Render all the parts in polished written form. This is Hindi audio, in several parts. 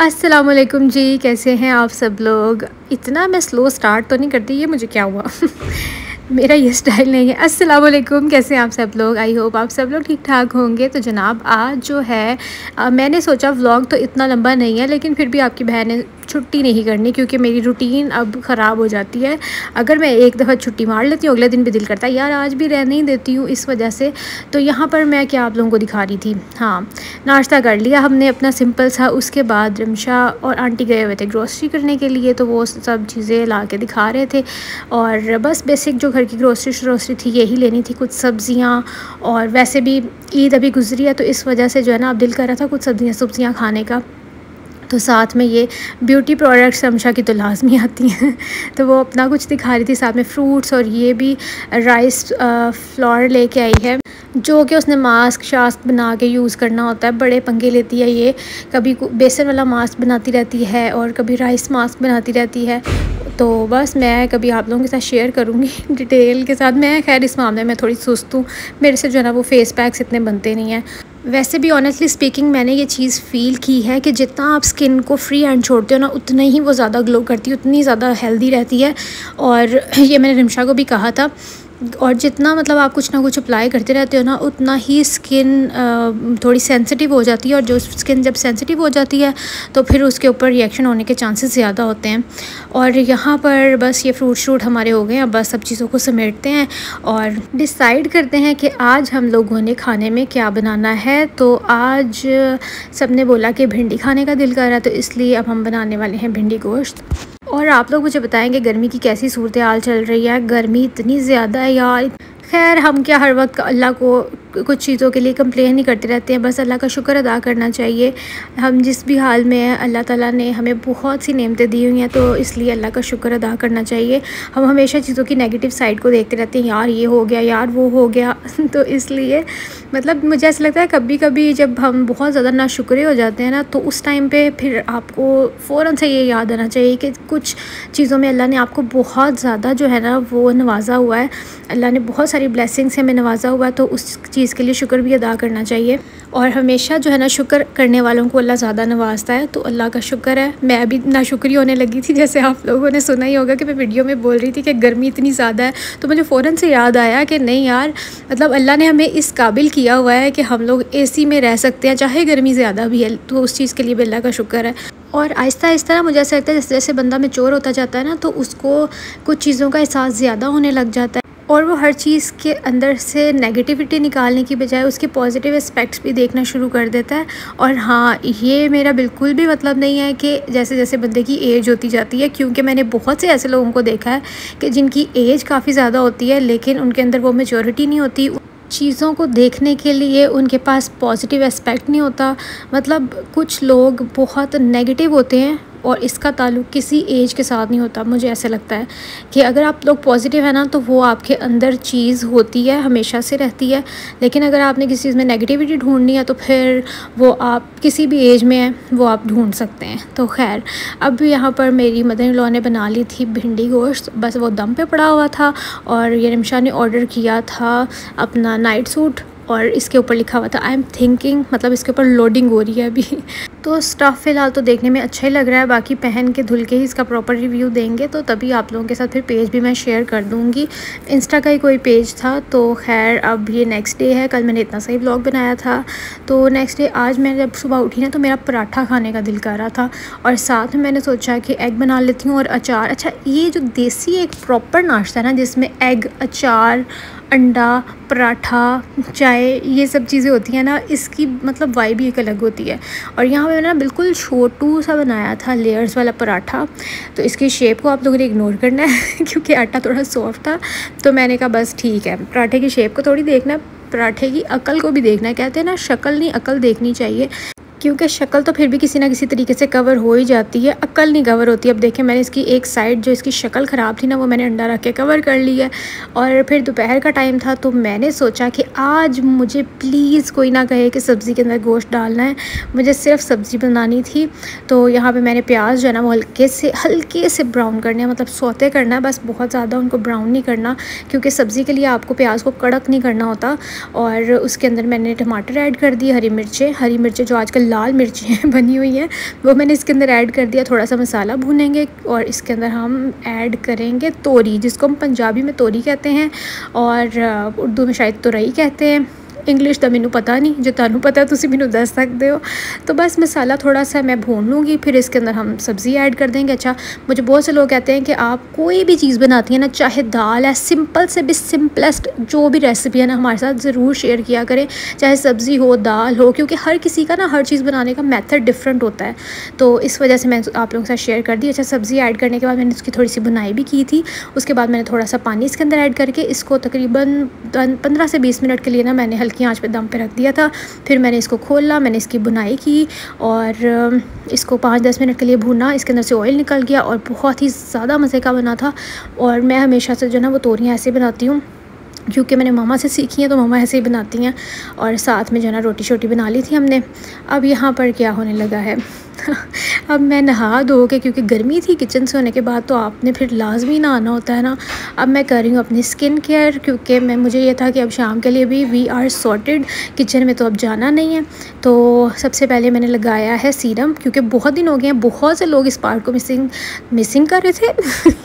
अस्सलामुअलैकुम जी, कैसे हैं आप सब लोग। इतना मैं स्लो स्टार्ट तो नहीं करती, ये मुझे क्या हुआ मेरा ये स्टाइल नहीं है। अस्सलामुअलैकुम, कैसे हैं आप सब लोग। आई होप आप सब लोग ठीक ठाक होंगे। तो जनाब आज जो है मैंने सोचा व्लॉग तो इतना लंबा नहीं है, लेकिन फिर भी आपकी बहन ने छुट्टी नहीं करनी क्योंकि मेरी रूटीन अब ख़राब हो जाती है। अगर मैं एक दफ़ा छुट्टी मार लेती हूँ अगले दिन भी दिल करता है यार आज भी रहने ही देती हूँ, इस वजह से। तो यहाँ पर मैं क्या आप लोगों को दिखा रही थी, हाँ नाश्ता कर लिया हमने अपना सिंपल सा। उसके बाद रिमशा और आंटी गए हुए थे ग्रोसरी करने के लिए, तो वो सब चीज़ें ला के दिखा रहे थे। और बस बेसिक जो घर की ग्रोसरी थी यही लेनी थी, कुछ सब्ज़ियाँ। और वैसे भी ईद अभी गुजरी है तो इस वजह से जो है ना अब दिल कर रहा था कुछ सब्ज़ियाँ खाने का। तो साथ में ये ब्यूटी प्रोडक्ट्स रिमशा की तो लाजमी आती हैं तो वो अपना कुछ दिखा रही थी, साथ में फ्रूट्स। और ये भी राइस फ्लोर लेके आई है जो कि उसने मास्क शास्क बना के यूज़ करना होता है। बड़े पंगे लेती है ये, कभी बेसन वाला मास्क बनाती रहती है और कभी राइस मास्क बनाती रहती है। तो बस मैं कभी आप लोगों के साथ शेयर करूँगी डिटेल के साथ। मैं खैर इस मामले में थोड़ी सुस्त हूँ, मेरे से जो है ना वो फेस पैक्स इतने बनते नहीं हैं। वैसे भी ऑनेस्टली स्पीकिंग मैंने ये चीज़ फ़ील की है कि जितना आप स्किन को फ्री हैंड छोड़ते हो ना उतना ही वो ज़्यादा ग्लो करती है, उतनी ज़्यादा हेल्दी रहती है। और ये मैंने रिमशा को भी कहा था। और जितना मतलब आप कुछ ना कुछ अप्लाई करते रहते हो ना उतना ही स्किन थोड़ी सेंसिटिव हो जाती है। और जो स्किन जब सेंसिटिव हो जाती है तो फिर उसके ऊपर रिएक्शन होने के चांसेस ज़्यादा होते हैं। और यहाँ पर बस ये फ्रूट हमारे हो गए, अब बस सब चीज़ों को समेटते हैं और डिसाइड करते हैं कि आज हम लोगों ने खाने में क्या बनाना है। तो आज सब ने बोला कि भिंडी खाने का दिल कर रहा है, तो इसलिए अब हम बनाने वाले हैं भिंडी गोश्त। और आप लोग मुझे बताएंगे गर्मी की कैसी सूरत हाल चल रही है। गर्मी इतनी ज़्यादा है यार। खैर हम क्या हर वक्त अल्लाह को कुछ चीज़ों के लिए कंप्लेन नहीं करते रहते हैं, बस अल्लाह का शुक्र अदा करना चाहिए। हम जिस भी हाल में हैं अल्लाह ताला ने हमें बहुत सी नेमतें दी हुई हैं, तो इसलिए अल्लाह का शुक्र अदा करना चाहिए। हम हमेशा चीज़ों की नेगेटिव साइड को देखते रहते हैं, यार ये हो गया, यार वो हो गया तो इसलिए मतलब मुझे ऐसा लगता है कभी कभी जब हम बहुत ज़्यादा नाशुक्रे हो जाते हैं ना तो उस टाइम पे फिर आपको फ़ौरन से ये याद आना चाहिए कि कुछ चीज़ों में अल्लाह ने आपको बहुत ज़्यादा जो है ना वो नवाजा हुआ है। अल्लाह ने बहुत सारी ब्लेसिंग से हमें नवाजा हुआ है, तो उस चीज़ के लिए शुक्र भी अदा करना चाहिए। और हमेशा जो है ना शुक्र करने वालों को अल्लाह ज़्यादा नवाजता है, तो अल्लाह का शुक्र है। मैं अभी नाशुक्री होने लगी थी, जैसे आप लोगों ने सुना ही होगा कि मैं वीडियो में बोल रही थी कि गर्मी इतनी ज़्यादा है, तो मुझे फ़ौरन से याद आया कि नहीं यार मतलब अल्लाह ने हमें इस काबिल किया हुआ है कि हम लोग एसी में रह सकते हैं चाहे गर्मी ज़्यादा भी है, तो उस चीज़ के लिए भी अल्लाह का शुक्र है। और आहिस्ता आहिस्ता ना मुझे ऐसा लगता है जैसे जैसे बंदा मैच्योर होता जाता है ना तो उसको कुछ चीज़ों का एहसास ज़्यादा होने लग जाता है और वो हर चीज़ के अंदर से नेगेटिविटी निकालने की बजाय उसके पॉजिटिव एस्पेक्ट्स भी देखना शुरू कर देता है। और हाँ ये मेरा बिल्कुल भी मतलब नहीं है कि जैसे जैसे बंदे की एज होती जाती है, क्योंकि मैंने बहुत से ऐसे लोगों को देखा है कि जिनकी एज काफ़ी ज़्यादा होती है लेकिन उनके अंदर वो मैच्योरिटी नहीं होती, चीज़ों को देखने के लिए उनके पास पॉजिटिव एस्पेक्ट नहीं होता। मतलब कुछ लोग बहुत नेगेटिव होते हैं और इसका ताल्लुक़ किसी एज के साथ नहीं होता। मुझे ऐसा लगता है कि अगर आप लोग पॉजिटिव है ना तो वो आपके अंदर चीज़ होती है, हमेशा से रहती है। लेकिन अगर आपने किसी चीज़ में नेगेटिविटी ढूंढनी है तो फिर वो आप किसी भी एज में है वो आप ढूंढ सकते हैं। तो खैर अब यहाँ पर मेरी मदर इन लॉ ने बना ली थी भिंडी गोश्त, बस वो दम पे पड़ा हुआ था। और ये रिमशा ने ऑर्डर किया था अपना नाइट सूट और इसके ऊपर लिखा हुआ था आई एम थिंकिंग, मतलब इसके ऊपर लोडिंग हो रही है अभी तो स्टफ़ फ़िलहाल तो देखने में अच्छा ही लग रहा है, बाकी पहन के धुल के ही इसका प्रॉपर रिव्यू देंगे तो तभी आप लोगों के साथ फिर पेज भी मैं शेयर कर दूँगी। इंस्टा का ही कोई पेज था। तो खैर अब ये नेक्स्ट डे है, कल मैंने इतना सही व्लॉग बनाया था। तो नेक्स्ट डे आज मैं जब सुबह उठी ना तो मेरा पराठा खाने का दिल कर रहा था और साथ में मैंने सोचा कि एग बना लेती हूँ और अचार। अच्छा ये जो देसी एक प्रॉपर नाश्ता है ना जिसमें एग, अचार, अंडा, पराठा, चाय, ये सब चीज़ें होती हैं ना, इसकी मतलब वाइब ही एक अलग होती है। और यहाँ पे मैंने ना बिल्कुल छोटू सा बनाया था लेयर्स वाला पराठा, तो इसकी शेप को आप लोगों ने इग्नोर करना है क्योंकि आटा थोड़ा सॉफ्ट था। तो मैंने कहा बस ठीक है, पराठे की शेप को थोड़ी देखना है, पराठे की अकल को भी देखना है। कहते हैं ना शक्ल नहीं अकल देखनी चाहिए, क्योंकि शक्ल तो फिर भी किसी ना किसी तरीके से कवर हो ही जाती है, अक्ल नहीं कवर होती। अब देखिए मैंने इसकी एक साइड जो इसकी शक्ल ख़राब थी ना वो मैंने अंडा रख के कवर कर ली है। और फिर दोपहर का टाइम था तो मैंने सोचा कि आज मुझे प्लीज़ कोई ना कहे कि सब्ज़ी के अंदर गोश्त डालना है, मुझे सिर्फ सब्ज़ी बनानी थी। तो यहाँ पे मैंने प्याज जो है ना वो हल्के से ब्राउन करने हैं, मतलब सौते करना है, बस बहुत ज़्यादा उनको ब्राउन नहीं करना क्योंकि सब्ज़ी के लिए आपको प्याज को कड़क नहीं करना होता। और उसके अंदर मैंने टमाटर ऐड कर दिए, हरी मिर्चें जो आजकल लाल मिर्चें बनी हुई हैं वो मैंने इसके अंदर ऐड कर दिया। थोड़ा सा मसाला भूनेंगे और इसके अंदर हम ऐड करेंगे तोरी, जिसको हम पंजाबी में तोरी कहते हैं और उर्दू में शायद तुरई कहते हैं। इंग्लिश तो मैनू पता नहीं, जो तुहानू पता है तुसी मैनू दस सकते हो। तो बस मसाला थोड़ा सा मैं भून लूँगी, फिर इसके अंदर हम सब्ज़ी ऐड कर देंगे। अच्छा, मुझे बहुत से लोग कहते हैं कि आप कोई भी चीज़ बनाती हैं ना, चाहे दाल है, सिंपल से भी सिंपलेस्ट जो भी रेसिपी है ना, हमारे साथ ज़रूर शेयर किया करें, चाहे सब्ज़ी हो दाल हो, क्योंकि हर किसी का ना हर चीज़ बनाने का मेथड डिफरेंट होता है। तो इस वजह से मैं आप लोगों के साथ शेयर कर दी। अच्छा, सब्ज़ी ऐड करने के बाद मैंने उसकी थोड़ी सी बुनाई भी की थी। उसके बाद मैंने थोड़ा सा पानी इसके अंदर ऐड करके इसको तकरीबन 15 से 20 मिनट के लिए ना मैंने हल्की आंच पे दम पे रख दिया था। फिर मैंने इसको खोला, मैंने इसकी बुनाई की और इसको 5-10 मिनट के लिए भूना। इसके अंदर से ऑयल निकल गया और बहुत ही ज़्यादा मज़े का बना था। और मैं हमेशा से जो ना वो तोरियाँ ऐसे बनाती हूँ, क्योंकि मैंने मामा से सीखी हैं, तो मामा ऐसे ही बनाती हैं। और साथ में जो ना रोटी शोटी बना ली थी हमने। अब यहाँ पर क्या होने लगा है अब मैं नहा धो के, क्योंकि गर्मी थी किचन से होने के बाद, तो आपने फिर लाजमी नहाना होता है ना। अब मैं कर रही हूँ अपनी स्किन केयर, क्योंकि मुझे ये था कि अब शाम के लिए भी वी आर सॉर्टेड, किचन में तो अब जाना नहीं है। तो सबसे पहले मैंने लगाया है सीरम, क्योंकि बहुत दिन हो गए हैं, बहुत से लोग इस पार्ट को मिसिंग कर रहे थे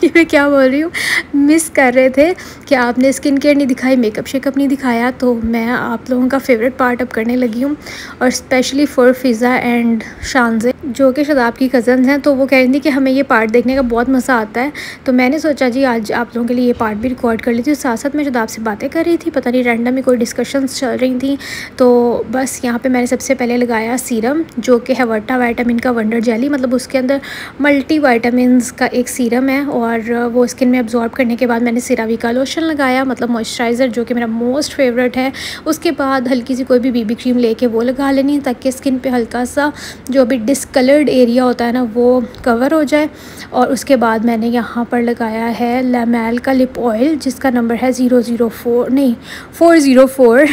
ये मैं क्या बोल रही हूँ, मिस कर रहे थे कि आपने स्किन केयर नहीं दिखाई, मेकअप शेकअप नहीं दिखाया। तो मैं आप लोगों का फेवरेट पार्ट अब करने लगी हूँ, और स्पेशली फॉर फ़िज़ा एंड शानज़े, जो कि शादाब की कज़न्स हैं। तो वो कह रही थी कि हमें ये पार्ट देखने का बहुत मज़ा आता है। तो मैंने सोचा जी आज आप लोगों के लिए ये पार्ट भी रिकॉर्ड कर ली थी। साथ साथ मैं शादाब से बातें कर रही थी, पता नहीं रैंडम ही कोई डिस्कशंस चल रही थी। तो बस यहाँ पे मैंने सबसे पहले लगाया सीरम, जो कि है वर्टा विटामिन का वंडर जेली, मतलब उसके अंदर मल्टी विटामिन्स का एक सीरम है। और वो स्किन में अब्जॉर्ब करने के बाद मैंने सिरावी का लोशन लगाया, मतलब मॉइस्चराइज़र, जो कि मेरा मोस्ट फेवरेट है। उसके बाद हल्की सी कोई भी बीबी क्रीम लेके वो लगा लेनी, ताकि स्किन पे हल्का सा जो भी डिस्कलर्ड एरिया होता है ना वो कवर हो जाए। और उसके बाद मैंने यहाँ पर लगाया है लैमेल का लिप ऑयल, जिसका नंबर है 404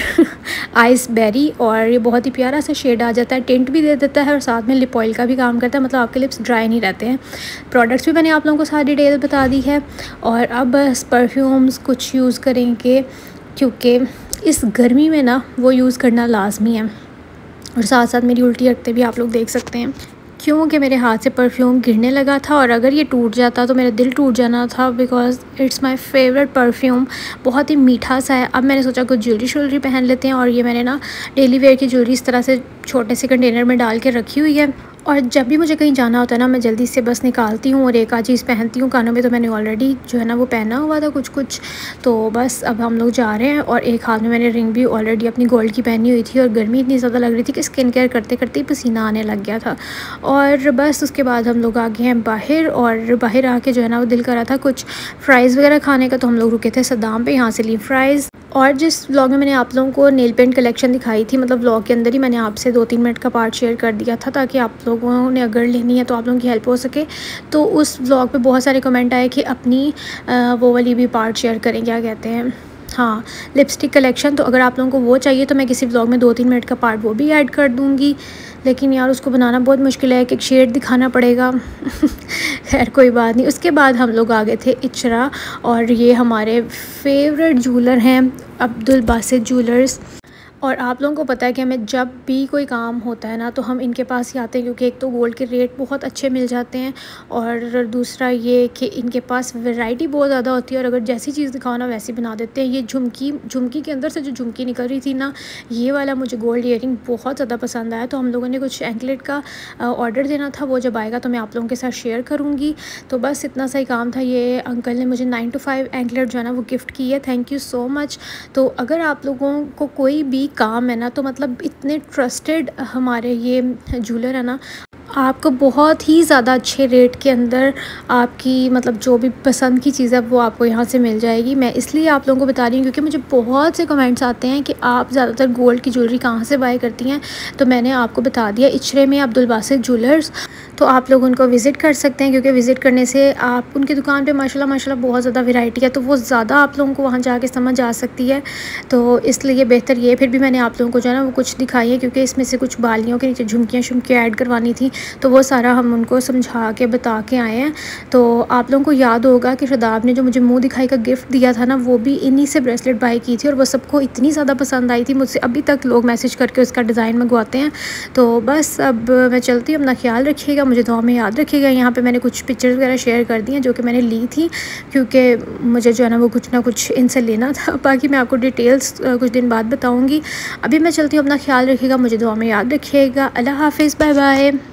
आइस बेरी। और ये बहुत ही प्यारा सा शेड आ जाता है, टिंट भी दे देता है और साथ में लिप ऑयल का भी काम करता है, मतलब आपके लिप्स ड्राई नहीं रहते हैं। प्रोडक्ट्स भी मैंने आप लोगों को सारी डिटेल बता दी है। और अब बस परफ्यूम्स कुछ यूज़ करेंगे, क्योंकि इस गर्मी में ना वो यूज़ करना लाजमी है। और साथ साथ मेरी उल्टी हरकतें भी आप लोग देख सकते हैं, क्योंकि मेरे हाथ से परफ्यूम गिरने लगा था, और अगर ये टूट जाता तो मेरा दिल टूट जाना था, because it's my favourite perfume. बहुत ही मीठा सा है। अब मैंने सोचा कुछ ज्वेलरी पहन लेते हैं, और ये मैंने ना डेली वेयर की ज्वेलरी इस तरह से छोटे से कंटेनर में डाल के रखी हुई है। और जब भी मुझे कहीं जाना होता है ना, मैं जल्दी से बस निकालती हूँ और एक आध चीज़ पहनती हूँ। कानों में तो मैंने ऑलरेडी जो है ना वो पहना हुआ था कुछ। तो बस अब हम लोग जा रहे हैं, और एक हाथ में मैंने रिंग भी ऑलरेडी अपनी गोल्ड की पहनी हुई थी। और गर्मी इतनी ज़्यादा लग रही थी कि स्किन केयर करते करते ही पसीना आने लग गया था। और बस उसके बाद हम लोग आ गए हैं बाहर, और बाहर आके जो है ना वो दिल कर रहा था कुछ फ्राइज़ वगैरह खाने का, तो हम लोग रुके थे सद्दाम पे, यहाँ से ली फ्राइज़। और जिस व्लॉग में मैंने आप लोगों को नेल पेंट कलेक्शन दिखाई थी, मतलब व्लॉग के अंदर ही मैंने आपसे 2-3 मिनट का पार्ट शेयर कर दिया था, ताकि आप लोगों ने अगर लेनी है तो आप लोगों की हेल्प हो सके। तो उस व्लॉग पे बहुत सारे कमेंट आए कि अपनी वो वाली भी पार्ट शेयर करें, क्या कहते हैं, हाँ, लिपस्टिक कलेक्शन। तो अगर आप लोगों को वो चाहिए तो मैं किसी व्लॉग में 2-3 मिनट का पार्ट वो भी ऐड कर दूँगी। लेकिन यार उसको बनाना बहुत मुश्किल है, एक शेड दिखाना पड़ेगा खैर कोई बात नहीं। उसके बाद हम लोग आ गए थे इचरा, और ये हमारे फेवरेट ज्वेलर हैं अब्दुल बासित ज्वेलर्स। और आप लोगों को पता है कि हमें जब भी कोई काम होता है ना, तो हम इनके पास ही आते हैं, क्योंकि एक तो गोल्ड के रेट बहुत अच्छे मिल जाते हैं, और दूसरा ये कि इनके पास वैरायटी बहुत ज़्यादा होती है। और अगर जैसी चीज़ दिखाओ ना वैसी बना देते हैं। ये झुमकी के अंदर से जो झुमकी निकल रही थी ना, ये वाला मुझे गोल्ड ईयरिंग बहुत ज़्यादा पसंद आया। तो हम लोगों ने कुछ एंकलेट का ऑर्डर देना था, वो जब आएगा तो मैं आप लोगों के साथ शेयर करूँगी। तो बस इतना सा ही काम था। ये अंकल ने मुझे 9 to 5 एंकलेट जो है ना वो गिफ्ट की है, थैंक यू सो मच। तो अगर आप लोगों को कोई भी काम है ना, तो मतलब इतने ट्रस्टेड हमारे ये ज्वेलर है ना, आपको बहुत ही ज़्यादा अच्छे रेट के अंदर आपकी मतलब जो भी पसंद की चीज़ है वो आपको यहाँ से मिल जाएगी। मैं इसलिए आप लोगों को बता रही हूँ क्योंकि मुझे बहुत से कमेंट्स आते हैं कि आप ज़्यादातर गोल्ड की ज्वेलरी कहाँ से बाय करती हैं। तो मैंने आपको बता दिया, इचरे में अब्दुल बासित ज्वेलर्स, तो आप लोग उनको विज़िट कर सकते हैं, क्योंकि विज़िट करने से आप उनकी दुकान पे माशाल्लाह बहुत ज़्यादा वैरायटी है, तो वो ज़्यादा आप लोगों को वहाँ जाके समझ आ सकती है। तो इसलिए बेहतर ये, फिर भी मैंने आप लोगों को जो है ना वो कुछ दिखाई है, क्योंकि इसमें से कुछ बालियों के नीचे झुमकियाँ ऐड करवानी थी, तो वो सारा हम उनको समझा के बता के आए हैं। तो आप लोगों को याद होगा कि शादाब ने जो मुझे मुँह दिखाई का गिफ्ट दिया था ना, वो भी इन्हीं से ब्रेसलेट बाय की थी और वो सबको इतनी ज़्यादा पसंद आई थी, मुझसे अभी तक लोग मैसेज करके उसका डिज़ाइन मंगवाते हैं। तो बस अब मैं चलती हूँ, अपना ख्याल रखिएगा, मुझे दुआ में याद रखिएगा। यहाँ पे मैंने कुछ पिक्चर्स वगैरह शेयर कर दी हैं जो कि मैंने ली थी, क्योंकि मुझे जो है ना वो कुछ ना कुछ इनसे लेना था। बाकी मैं आपको डिटेल्स कुछ दिन बाद बताऊँगी। अभी मैं चलती हूँ, अपना ख्याल रखिएगा, मुझे दुआ में याद रखिएगा। अल्लाह हाफ़िज़, बाय बाय।